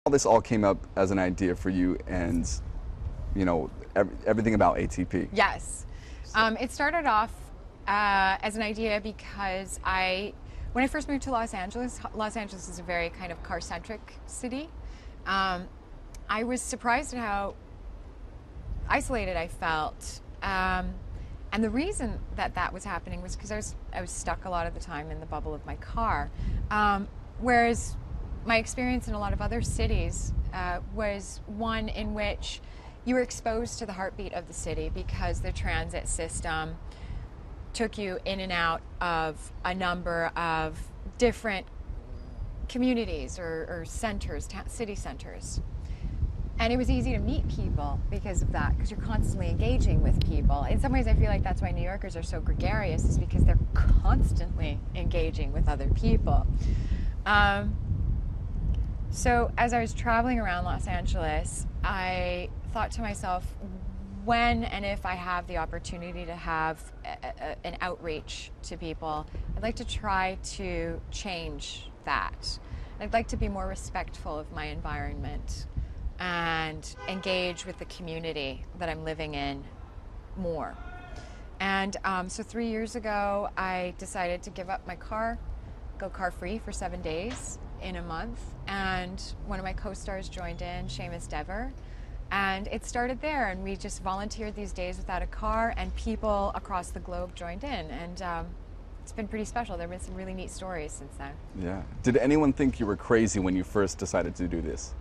how this all came up as an idea for you, and everything about ATP. Yes. It started off as an idea because when I first moved to Los Angeles is a very kind of car-centric city. I was surprised at how isolated I felt. And the reason that was happening was because I was stuck a lot of the time in the bubble of my car. Whereas my experience in a lot of other cities was one in which you were exposed to the heartbeat of the city because the transit system took you in and out of a number of different communities or centers, city centers. And it was easy to meet people because of that, because you're constantly engaging with people. In some ways, I feel like that's why New Yorkers are so gregarious, is because they're constantly engaging with other people. So as I was traveling around Los Angeles, I thought to myself, when and if I have the opportunity to have an outreach to people, I'd like to try to change that. I'd like to be more respectful of my environment and engage with the community that I'm living in more. And so 3 years ago, I decided to give up my car, go car-free for 7 days in a month. And one of my co-stars joined in, Seamus Dever. And it started there, and we just volunteered these days without a car, and people across the globe joined in. And it's been pretty special. There have been some really neat stories since then. Yeah. Did anyone think you were crazy when you first decided to do this?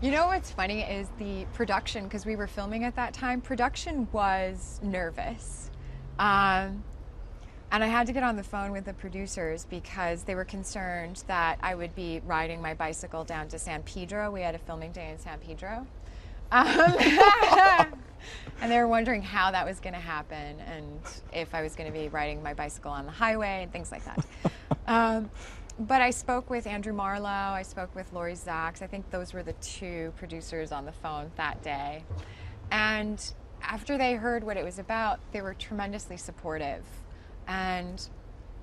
You know what's funny is the production, because we were filming at that time, production was nervous. And I had to get on the phone with the producers because they were concerned that I would be riding my bicycle down to San Pedro. We had a filming day in San Pedro. And they were wondering how that was going to happen and if I was going to be riding my bicycle on the highway and things like that. But I spoke with Andrew Marlowe, I spoke with Laurie Zacks. I think those were the two producers on the phone that day. And after they heard what it was about, they were tremendously supportive and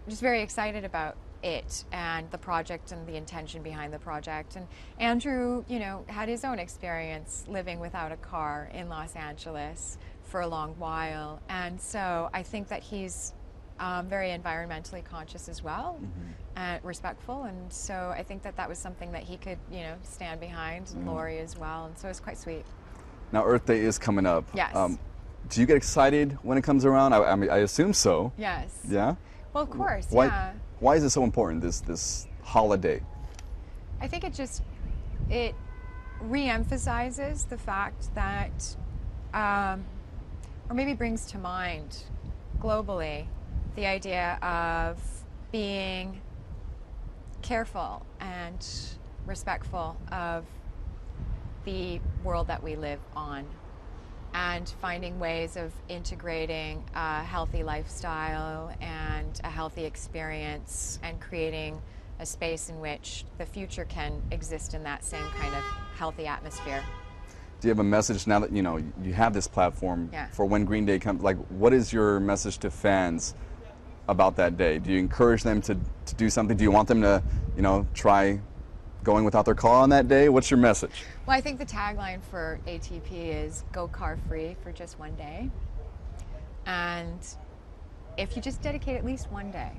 just very excited about it and the project and the intention behind the project. And Andrew, had his own experience living without a car in Los Angeles for a long while. And so I think that he's very environmentally conscious as well, and respectful. And so I think that was something that he could, stand behind, and Laurie as well. And so it's quite sweet. Now Earth Day is coming up. Yes. Do you get excited when it comes around? I mean, I assume so. Yes. Yeah? Well, of course, Why, yeah. Why is it so important, this holiday? I think it re-emphasizes the fact that, or maybe brings to mind globally the idea of being careful and respectful of the world that we live on, and finding ways of integrating a healthy lifestyle and a healthy experience and creating a space in which the future can exist in that same kind of healthy atmosphere. Do you have a message now that you have this platform for when Green Day comes? Like, what is your message to fans about that day? Do you encourage them to do something? Do you want them to try going without their car on that day? What's your message? Well, I think the tagline for ATP is go car free for just one day. And if you just dedicate at least one day,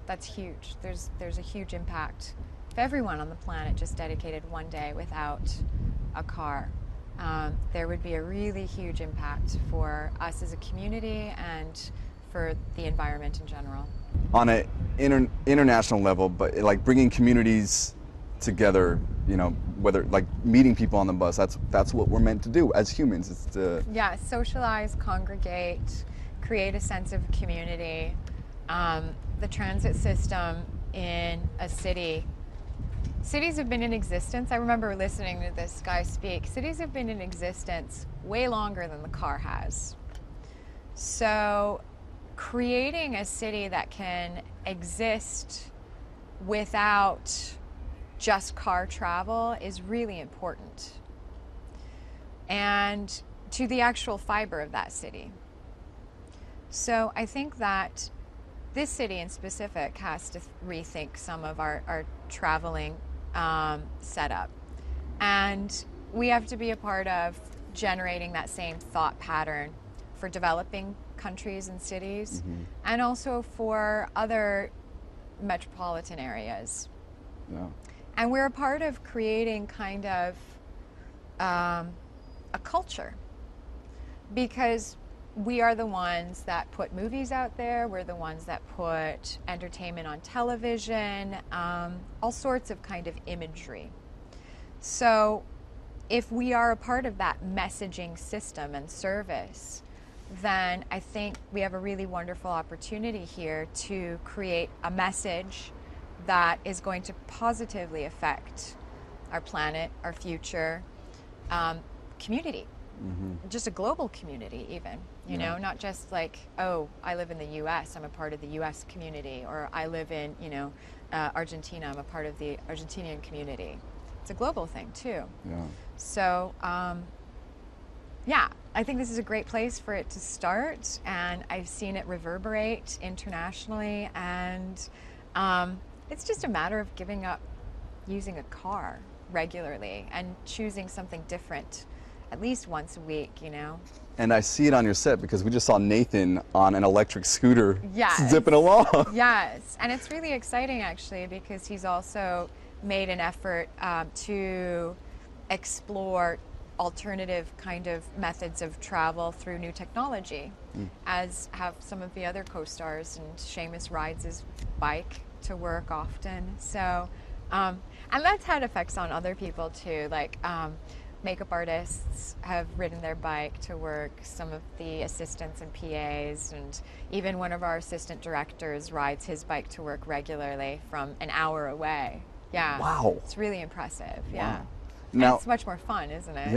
that's huge. There's a huge impact. If everyone on the planet just dedicated one day without a car, there would be a really huge impact for us as a community and for the environment in general. On an international level, but like bringing communities together, whether like meeting people on the bus, that's what we're meant to do as humans. It's to socialize, congregate, create a sense of community. The transit system in a city. Cities have been in existence. I remember listening to this guy speak. Cities have been in existence way longer than the car has. So creating a city that can exist without just car travel is really important, and to the actual fiber of that city. So I think that this city in specific has to rethink some of our traveling setup. And we have to be a part of generating that same thought pattern for developing countries and cities, and also for other metropolitan areas. Yeah. And we're a part of creating kind of a culture, because we are the ones that put movies out there, we're the ones that put entertainment on television, all sorts of kind of imagery. So if we are a part of that messaging system and service, then I think we have a really wonderful opportunity here to create a message that is going to positively affect our planet, our future, community, just a global community even, you know, not just like, oh, I live in the US, I'm a part of the US community, or I live in, you know, Argentina, I'm a part of the Argentinian community. It's a global thing too. Yeah. So, yeah, I think this is a great place for it to start, and I've seen it reverberate internationally, and it's just a matter of giving up using a car regularly and choosing something different at least once a week, you know. And I see it on your set because we just saw Nathan on an electric scooter zipping along. Yes, and it's really exciting actually, because he's also made an effort to explore alternative kind of methods of travel through new technology, as have some of the other co-stars, and Seamus rides his bike to work often. So, and that's had effects on other people too, like makeup artists have ridden their bike to work, some of the assistants and PAs, and even one of our assistant directors rides his bike to work regularly from an hour away. Yeah. Wow. It's really impressive. Yeah. Now, it's much more fun, isn't it? Yeah.